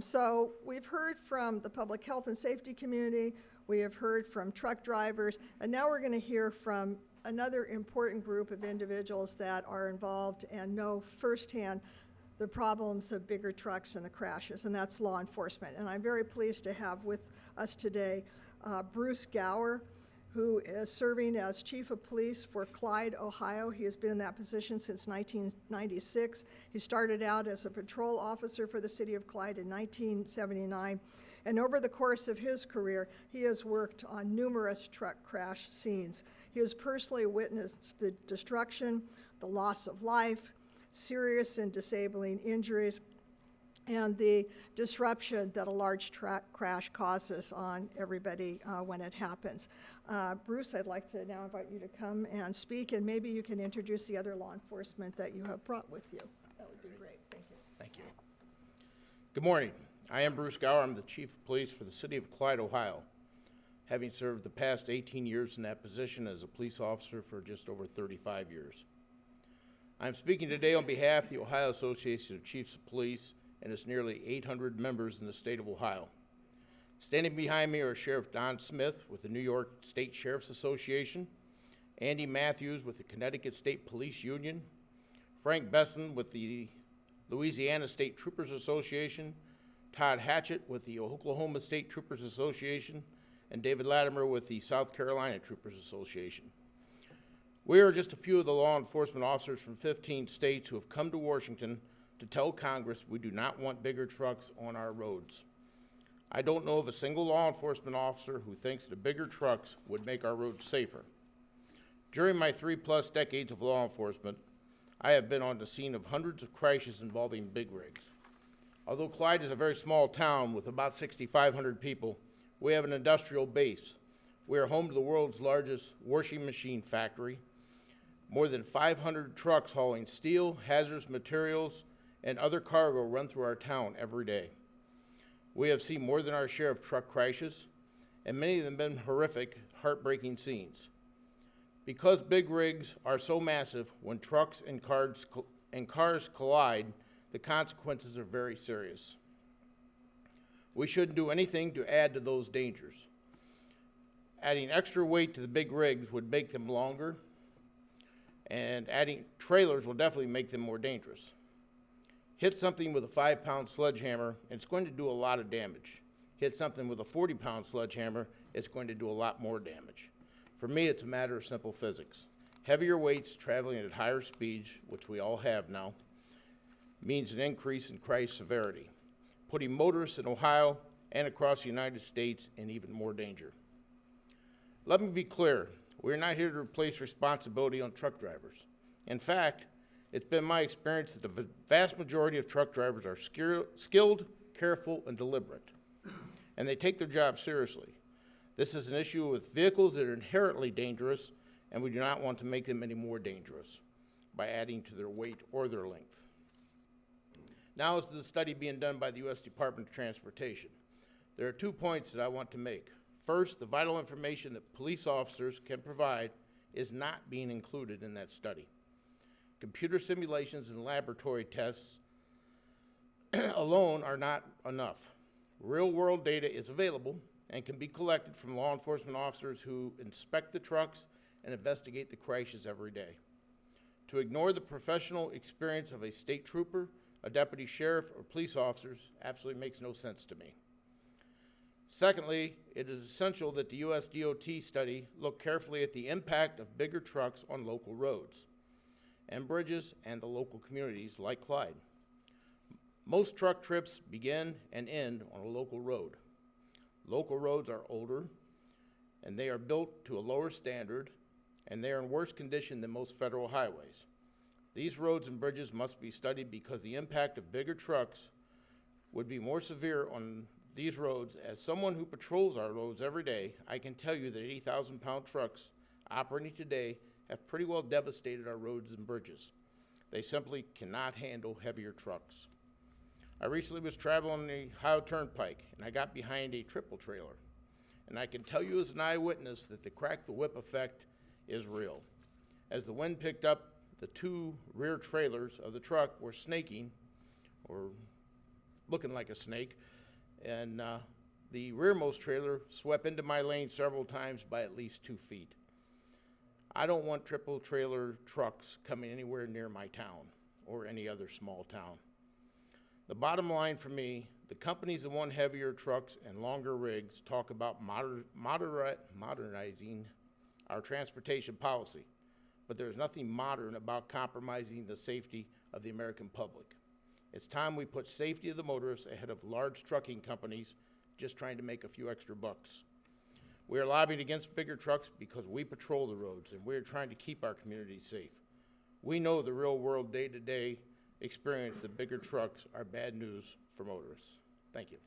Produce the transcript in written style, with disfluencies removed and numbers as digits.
So we've heard from the public health and safety community, we have heard from truck drivers, and now we're going to hear from another important group of individuals that are involved and know firsthand the problems of bigger trucks and the crashes, and that's law enforcement. And I'm very pleased to have with us today Bruce Gower, who is serving as Chief of Police for Clyde, Ohio. He has been in that position since 1996. He started out as a patrol officer for the city of Clyde in 1979. And over the course of his career, he has worked on numerous truck crash scenes. He has personally witnessed the destruction, the loss of life, serious and disabling injuries, and the disruption that a large truck crash causes on everybody when it happens. Bruce, I'd like to now invite you to come and speak, and maybe you can introduce the other law enforcement that you have brought with you. That would be great. Thank you. Thank you. Good morning. I am Bruce Gower. I'm the Chief of Police for the city of Clyde, Ohio, having served the past 18 years in that position as a police officer for just over 35 years. I'm speaking today on behalf of the Ohio Association of Chiefs of Police and its nearly 800 members in the state of Ohio. Standing behind me are Sheriff Don Smith with the New York State Sheriff's Association, Andy Matthews with the Connecticut State Police Union, Frank Besson with the Louisiana State Troopers Association, Todd Hatchett with the Oklahoma State Troopers Association, and David Latimer with the South Carolina Troopers Association. We are just a few of the law enforcement officers from 15 states who have come to Washington to tell Congress we do not want bigger trucks on our roads. I don't know of a single law enforcement officer who thinks the bigger trucks would make our roads safer. During my 3+ decades of law enforcement, I have been on the scene of hundreds of crashes involving big rigs. Although Clyde is a very small town with about 6,500 people, we have an industrial base. We are home to the world's largest washing machine factory. More than 500 trucks hauling steel, hazardous materials, and other cargo run through our town every day. We have seen more than our share of truck crashes, and many of them have been horrific, heartbreaking scenes. Because big rigs are so massive, when trucks and cars collide, the consequences are very serious. We shouldn't do anything to add to those dangers. Adding extra weight to the big rigs would make them longer, and adding trailers will definitely make them more dangerous. Hit something with a 5-pound sledgehammer, it's going to do a lot of damage. Hit something with a 40-pound sledgehammer, it's going to do a lot more damage. For me, it's a matter of simple physics. Heavier weights traveling at higher speeds, which we all have now, means an increase in crash severity, putting motorists in Ohio and across the United States in even more danger. Let me be clear, we're not here to replace responsibility on truck drivers. In fact, it's been my experience that the vast majority of truck drivers are skilled, careful, and deliberate, and they take their job seriously. This is an issue with vehicles that are inherently dangerous, and we do not want to make them any more dangerous by adding to their weight or their length. Now is the study being done by the U.S. Department of Transportation. There are 2 points that I want to make. First, the vital information that police officers can provide is not being included in that study. Computer simulations and laboratory tests alone are not enough. Real-world data is available and can be collected from law enforcement officers who inspect the trucks and investigate the crashes every day. To ignore the professional experience of a state trooper, a deputy sheriff, or police officers absolutely makes no sense to me. Secondly, it is essential that the U.S. DOT study look carefully at the impact of bigger trucks on local roads and bridges and the local communities like Clyde. Most truck trips begin and end on a local road. Local roads are older, and they are built to a lower standard, and they are in worse condition than most federal highways. These roads and bridges must be studied because the impact of bigger trucks would be more severe on these roads. As someone who patrols our roads every day, I can tell you that 80,000-pound trucks operating today have pretty well devastated our roads and bridges. They simply cannot handle heavier trucks. I recently was traveling on the Ohio Turnpike, and I got behind a triple trailer. And I can tell you as an eyewitness that the crack the whip effect is real. As the wind picked up, the 2 rear trailers of the truck were snaking, or looking like a snake. And the rearmost trailer swept into my lane several times by at least 2 feet. I don't want triple trailer trucks coming anywhere near my town or any other small town. The bottom line for me, the companies that want heavier trucks and longer rigs talk about modernizing our transportation policy, but there's nothing modern about compromising the safety of the American public. It's time we put safety of the motorists ahead of large trucking companies just trying to make a few extra bucks. We are lobbying against bigger trucks because we patrol the roads and we are trying to keep our communities safe. We know the real world day-to-day experience that bigger trucks are bad news for motorists. Thank you.